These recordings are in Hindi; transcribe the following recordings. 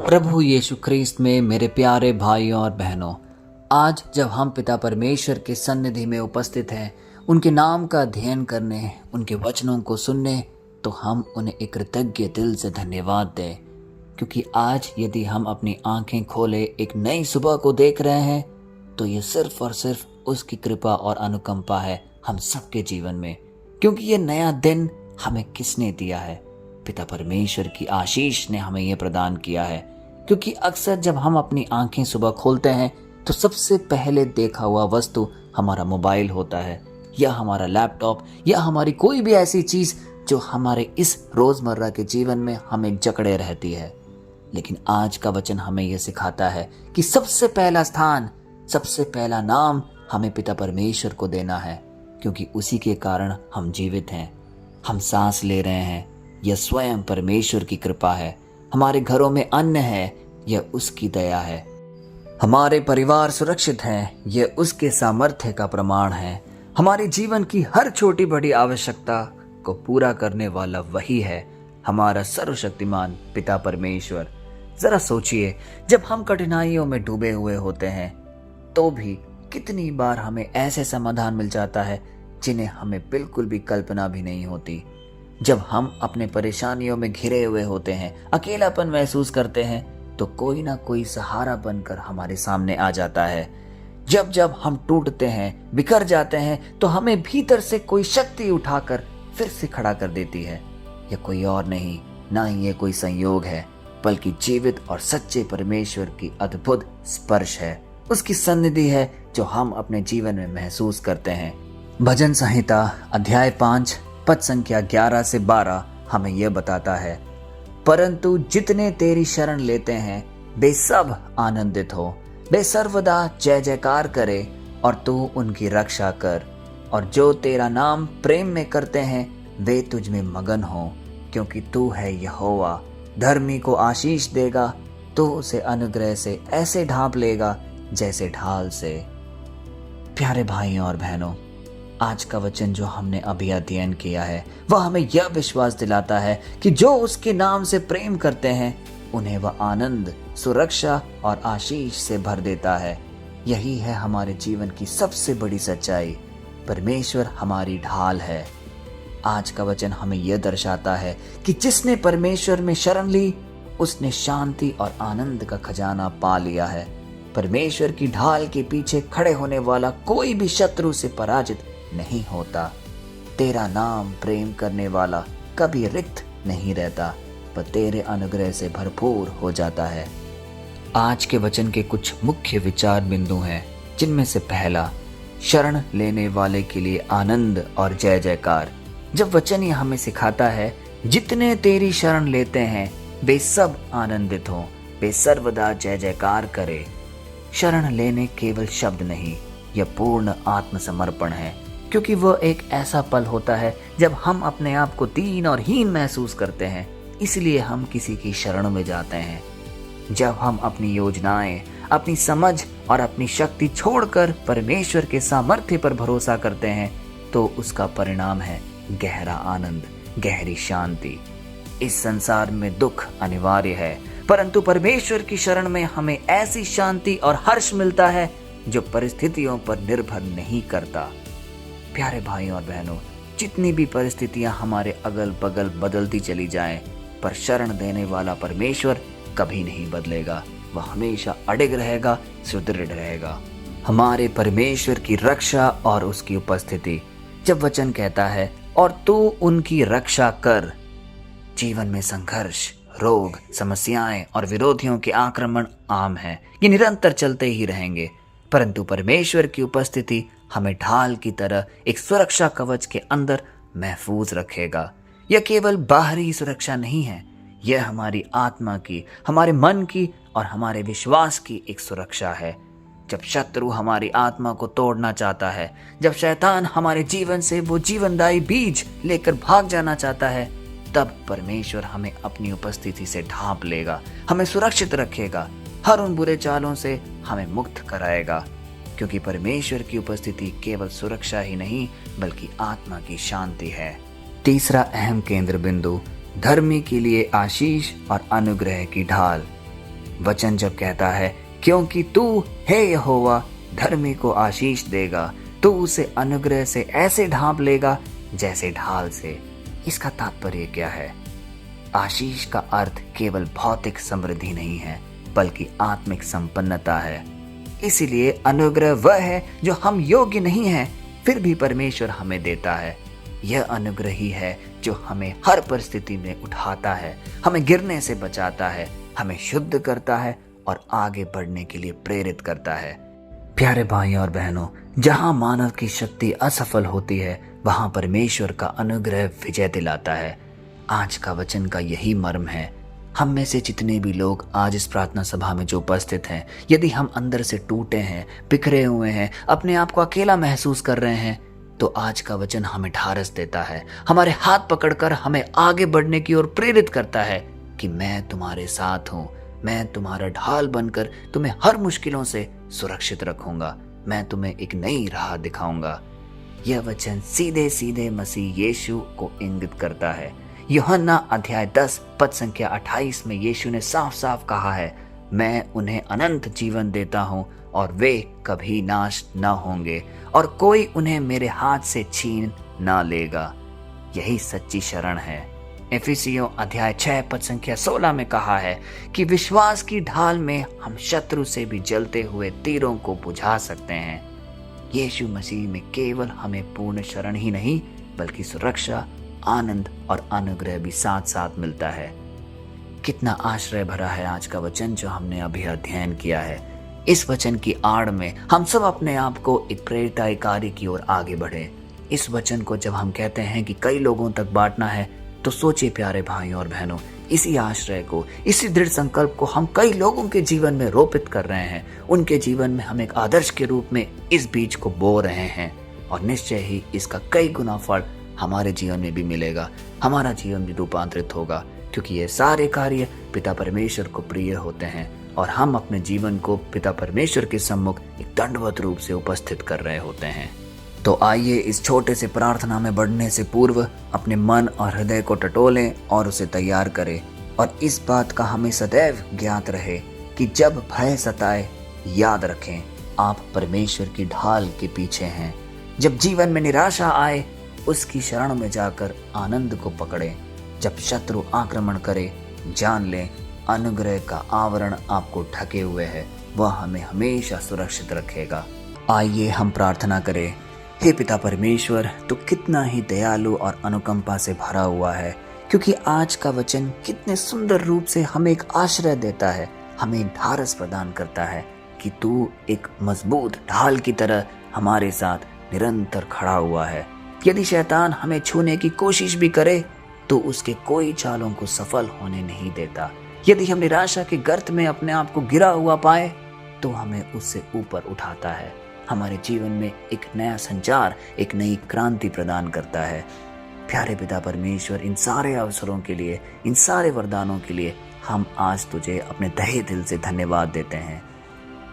प्रभु यीशु ख्रीस्त में मेरे प्यारे भाइयों और बहनों, आज जब हम पिता परमेश्वर के सन्निधि में उपस्थित हैं, उनके नाम का अध्ययन करने, उनके वचनों को सुनने, तो हम उन्हें एक कृतज्ञ दिल से धन्यवाद दें। क्योंकि आज यदि हम अपनी आंखें खोले एक नई सुबह को देख रहे हैं, तो ये सिर्फ और सिर्फ उसकी कृपा और अनुकंपा है हम सबके जीवन में। क्योंकि ये नया दिन हमें किसने दिया है? पिता परमेश्वर की आशीष ने हमें यह प्रदान किया है। क्योंकि अक्सर जब हम अपनी आंखें सुबह खोलते हैं तो सबसे पहले देखा हुआ वस्तु हमारा मोबाइल होता है, या हमारा लैपटॉप, या हमारी कोई भी ऐसी चीज जो हमारे इस रोजमर्रा के जीवन में हमें जकड़े रहती है। लेकिन आज का वचन हमें यह सिखाता है कि सबसे पहला स्थान, सबसे पहला नाम हमें पिता परमेश्वर को देना है। क्योंकि उसी के कारण हम जीवित हैं, हम सांस ले रहे हैं, यह स्वयं परमेश्वर की कृपा है। हमारे घरों में अन्न है, यह उसकी दया है। हमारे परिवार सुरक्षित हैं, यह उसके सामर्थ्य का प्रमाण है। हमारे जीवन की हर छोटी बड़ी आवश्यकता को पूरा करने वाला वही है, हमारा सर्वशक्तिमान पिता परमेश्वर। जरा सोचिए, जब हम कठिनाइयों में डूबे हुए होते हैं तो भी कितनी बार हमें ऐसे समाधान मिल जाता है जिन्हें हमें बिल्कुल भी कल्पना भी नहीं होती। जब हम अपने परेशानियों में घिरे हुए होते हैं, अकेलापन महसूस करते हैं, तो कोई ना कोई सहारा बनकर हमारे सामने आ जाता है। जब जब हम टूटते हैं, बिखर जाते हैं, तो हमें भीतर से कोई शक्ति उठाकर फिर से खड़ा कर देती है। यह कोई और नहीं, ना ही ये कोई संयोग है, बल्कि जीवित और सच्चे परमेश्वर की अद्भुत स्पर्श है। उसकी सन्निधि है जो हम अपने जीवन में महसूस करते हैं। भजन संहिता अध्याय 5 पद संख्या 11 से 12 हमें यह बताता है, परंतु जितने तेरी शरण लेते हैं वे सब आनंदित हो, वे सर्वदा जय जयकार करे और तू उनकी रक्षा कर। और जो तेरा नाम प्रेम में करते हैं वे तुझ में मगन हो, क्योंकि तू है यहोवा। धर्मी को आशीष देगा, तू उसे अनुग्रह से ऐसे ढांप लेगा जैसे ढाल से। प्यारे भाइयों और बहनों, आज का वचन जो हमने अभी अध्ययन किया है वह हमें यह विश्वास दिलाता है कि जो उसके नाम से प्रेम करते हैं उन्हें वह आनंद, सुरक्षा और आशीष से भर देता है। यही है हमारे जीवन की सबसे बड़ी सच्चाई। परमेश्वर हमारी ढाल है। आज का वचन हमें यह दर्शाता है कि जिसने परमेश्वर में शरण ली उसने शांति और आनंद का खजाना पा लिया है। परमेश्वर की ढाल के पीछे खड़े होने वाला कोई भी शत्रु से पराजित नहीं होता। तेरा नाम प्रेम करने वाला कभी रिक्त नहीं रहता, पर तेरे अनुग्रह से भरपूर हो जाता है। आज के वचन के कुछ मुख्य विचार बिंदु हैं, जिनमें से पहला, शरण लेने वाले के लिए आनंद और जय जयकार। जब वचन यह हमें सिखाता है जितने तेरी शरण लेते हैं वे सब आनंदित हो, वे सर्वदा जय जयकार करे। शरण लेने केवल शब्द नहीं, यह पूर्ण आत्मसमर्पण है। क्योंकि वह एक ऐसा पल होता है जब हम अपने आप को दीन और हीन महसूस करते हैं, इसलिए हम किसी की शरण में जाते हैं। जब हम अपनी योजनाएं, अपनी समझ और अपनी शक्ति छोड़कर परमेश्वर के सामर्थ्य पर भरोसा करते हैं, तो उसका परिणाम है गहरा आनंद, गहरी शांति। इस संसार में दुख अनिवार्य है, परंतु परमेश्वर की शरण में हमें ऐसी शांति और हर्ष मिलता है जो परिस्थितियों पर निर्भर नहीं करता। प्यारे भाइयों और बहनों, जितनी भी परिस्थितियां हमारे अगल बगल बदलती चली जाएं, पर शरण देने वाला परमेश्वर कभी नहीं बदलेगा। वह हमेशा अडिग रहेगा, सुदृढ़ रहेगा। हमारे परमेश्वर की रक्षा और उसकी उपस्थिति। जब वचन कहता है और तू उनकी रक्षा कर, जीवन में संघर्ष, रोग, समस्याएं और विरोधियों के आक्रमण आम है। ये निरंतर चलते ही रहेंगे, परंतु परमेश्वर की उपस्थिति हमें ढाल की तरह एक सुरक्षा कवच के अंदर महफूज रखेगा। यह केवल बाहरी सुरक्षा नहीं है, यह हमारी आत्मा की, हमारे मन की और हमारे विश्वास की एक सुरक्षा है। जब शत्रु हमारी आत्मा को तोड़ना चाहता है, जब शैतान हमारे जीवन से वो जीवनदायी बीज लेकर भाग जाना चाहता है, तब परमेश्वर हमें अपनी उपस्थिति से ढांप लेगा, हमें सुरक्षित रखेगा, हर उन बुरे चालों से हमें मुक्त कराएगा। क्योंकि परमेश्वर की उपस्थिति केवल सुरक्षा ही नहीं बल्कि आत्मा की शांति है। तीसरा अहम केंद्र बिंदु, धर्मी के लिए आशीष और अनुग्रह की ढाल। वचन जब कहता है, क्योंकि तू हे यहोवा धर्मी को आशीष देगा, तू उसे अनुग्रह से ऐसे ढांप लेगा जैसे ढाल से। इसका तात्पर्य क्या है? आशीष का अर्थ केवल भौतिक समृद्धि नहीं है, बल्कि आत्मिक संपन्नता है। इसीलिए अनुग्रह वह है जो हम योग्य नहीं हैं, फिर भी परमेश्वर हमें देता है। यह अनुग्रह ही है जो हमें हर परिस्थिति में उठाता है, हमें गिरने से बचाता है, हमें शुद्ध करता है और आगे बढ़ने के लिए प्रेरित करता है। प्यारे भाइयों और बहनों, जहां मानव की शक्ति असफल होती है, वहां परमेश्वर का अनुग्रह विजय दिलाता है। आज का वचन का यही मर्म है। हम में से जितने भी लोग आज इस प्रार्थना सभा में जो उपस्थित हैं, यदि हम अंदर से टूटे हैं, बिखरे हुए हैं, अपने आप को अकेला महसूस कर रहे हैं, तो आज का वचन हमें ढारस देता है, हमारे हाथ पकड़कर हमें आगे बढ़ने की ओर प्रेरित करता है कि मैं तुम्हारे साथ हूँ, मैं तुम्हारा ढाल बनकर तुम्हें हर मुश्किलों से सुरक्षित रखूंगा, मैं तुम्हें एक नई राह दिखाऊंगा। यह वचन सीधे सीधे मसीह यीशु को इंगित करता है। यूहन्ना अध्याय 10 पद संख्या 28 में यीशु ने साफ साफ कहा है, मैं उन्हें अनंत जीवन देता हूं और वे कभी नाश न होंगे और कोई उन्हें मेरे हाथ से छीन न लेगा। यही सच्ची शरण है। एफिसियों अध्याय 6 पद संख्या 16 में कहा है कि विश्वास की ढाल में हम शत्रु से भी जलते हुए तीरों को बुझा सकते हैं। यीशु मसीह में केवल हमें पूर्ण शरण ही नहीं, बल्कि सुरक्षा, आनंद और अनुग्रह भी साथ साथ मिलता है। कितना आश्रय भरा है आज का वचन जो हमने अभी अध्ययन किया है। इस वचन की आड़ में हम सब अपने आप को एक प्रेरिताई कार्य की ओर आगे बढ़े। इस वचन को जब हम कहते हैं कि कई लोगों तक बांटना है, तो सोचिए प्यारे भाइयों और बहनों, इसी आश्रय को, इसी दृढ़ संकल्प को हम कई लोगों के जीवन में रोपित कर रहे हैं। उनके जीवन में हम एक आदर्श के रूप में इस बीज को बो रहे हैं और निश्चय ही इसका कई गुना फल हमारे जीवन में भी मिलेगा। हमारा जीवन भी रूपांतरित होगा, क्योंकि ये सारे कार्य पिता परमेश्वर को प्रिय होते हैं और हम अपने जीवन को पिता परमेश्वर के सम्मुख एक दंडवत रूप से उपस्थित कर रहे होते हैं। तो आइए इस छोटे से प्रार्थना में बढ़ने से पूर्व अपने मन और हृदय को टटोलें और उसे तैयार करें, और इस बात का हमें सदैव ज्ञात रहे कि जब भय सताए, याद रखें आप परमेश्वर की ढाल के पीछे हैं। जब जीवन में निराशा आए, उसकी शरण में जाकर आनंद को पकड़ें। जब शत्रु आक्रमण करे, जान लें अनुग्रह का आवरण आपको ढके हुए है, वह हमें हमेशा सुरक्षित रखेगा। आइए हम प्रार्थना करें। हे पिता परमेश्वर, तू कितना ही दयालु और अनुकंपा से भरा हुआ है, क्योंकि आज का वचन कितने सुंदर रूप से हमें एक आश्रय देता है, हमें ढारस प्रदान करता है कि तू एक मजबूत ढाल की तरह हमारे साथ निरंतर खड़ा हुआ है। यदि शैतान हमें छूने की कोशिश भी करे, तो उसके कोई चालों को सफल होने नहीं देता। यदि हम निराशा के गर्त में अपने आप को गिरा हुआ पाए, तो हमें उससे ऊपर उठाता है, हमारे जीवन में एक नया संचार, एक नई क्रांति प्रदान करता है। प्यारे पिता परमेश्वर, इन सारे अवसरों के लिए, इन सारे वरदानों के लिए हम आज तुझे अपने तहे दिल से धन्यवाद देते हैं।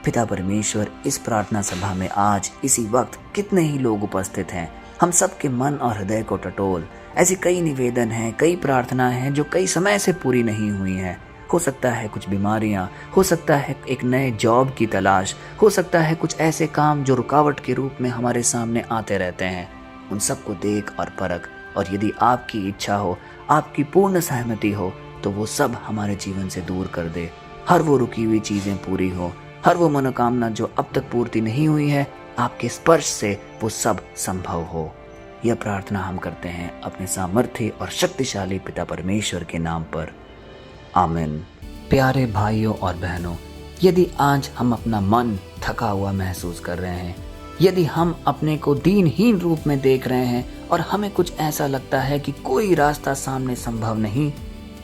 पिता परमेश्वर, इस प्रार्थना सभा में आज इसी वक्त कितने ही लोग उपस्थित हैं। हम सबके मन और हृदय को टटोल। ऐसी कई निवेदन हैं, कई प्रार्थनाएं हैं जो कई समय से पूरी नहीं हुई हैं। हो सकता है कुछ बीमारियां, हो सकता है एक नए जॉब की तलाश, हो सकता है कुछ ऐसे काम जो रुकावट के रूप में हमारे सामने आते रहते हैं। उन सबको देख और परख, और यदि आपकी इच्छा हो, आपकी पूर्ण सहमति हो, तो वो सब हमारे जीवन से दूर कर दे। हर वो रुकी हुई चीजें पूरी हो, हर वो मनोकामना जो अब तक पूर्ति नहीं हुई है, आपके स्पर्श से वो सब संभव हो। यह प्रार्थना हम करते हैं अपने सामर्थ्य और शक्तिशाली पिता परमेश्वर के नाम पर, आमीन। प्यारे भाइयों और बहनों, यदि आज हम अपना मन थका हुआ महसूस कर रहे हैं, यदि हम अपने को दीनहीन रूप में देख रहे हैं और हमें कुछ ऐसा लगता है कि कोई रास्ता सामने संभव नहीं,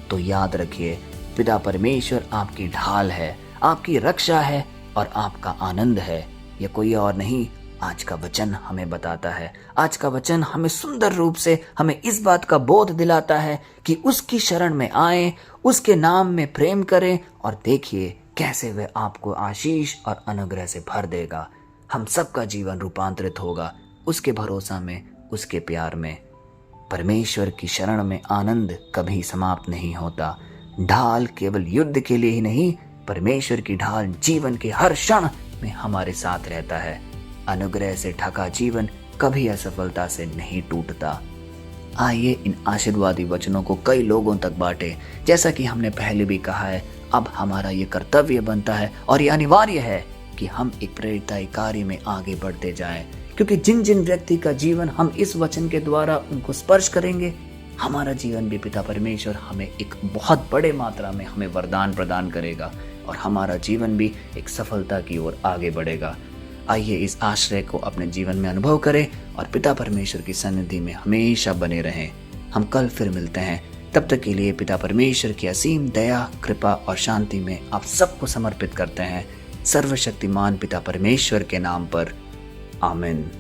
तो याद रखिए पिता परमेश्वर आपकी ढाल है, आपकी रक्षा है और आपका आनंद है। यह कोई और नहीं, आज का वचन हमें बताता है। आज का वचन हमें सुंदर रूप से हमें इस बात का बोध दिलाता है कि उसकी शरण में आए, उसके नाम में प्रेम करें और देखिए कैसे वह आपको आशीष और अनुग्रह से भर देगा। हम सबका जीवन रूपांतरित होगा उसके भरोसा में, उसके प्यार में। परमेश्वर की शरण में आनंद कभी समाप्त नहीं होता। ढाल केवल युद्ध के लिए ही नहीं, परमेश्वर की ढाल जीवन के हर क्षण में हमारे साथ रहता है। अनुग्रह से ढका जीवन कभी असफलता से नहीं टूटता। आइए इन आशीर्वादी वचनों को कई लोगों तक बांटे। जैसा कि हमने पहले भी कहा है, अब हमारा ये कर्तव्य बनता है और ये अनिवार्य है कि हम एक प्रेरिताई कार्य में आगे बढ़ते जाएं, क्योंकि जिन जिन व्यक्ति का जीवन हम इस वचन के द्वारा उनको स्पर्श करेंगे, हमारा जीवन भी पिता परमेश्वर हमें एक बहुत बड़े मात्रा में हमें वरदान प्रदान करेगा और हमारा जीवन भी एक सफलता की ओर आगे बढ़ेगा। आइए इस आश्रय को अपने जीवन में अनुभव करें और पिता परमेश्वर की सन्निधि में हमेशा बने रहें। हम कल फिर मिलते हैं। तब तक के लिए पिता परमेश्वर की असीम दया, कृपा और शांति में आप सबको समर्पित करते हैं। सर्वशक्तिमान पिता परमेश्वर के नाम पर, आमीन।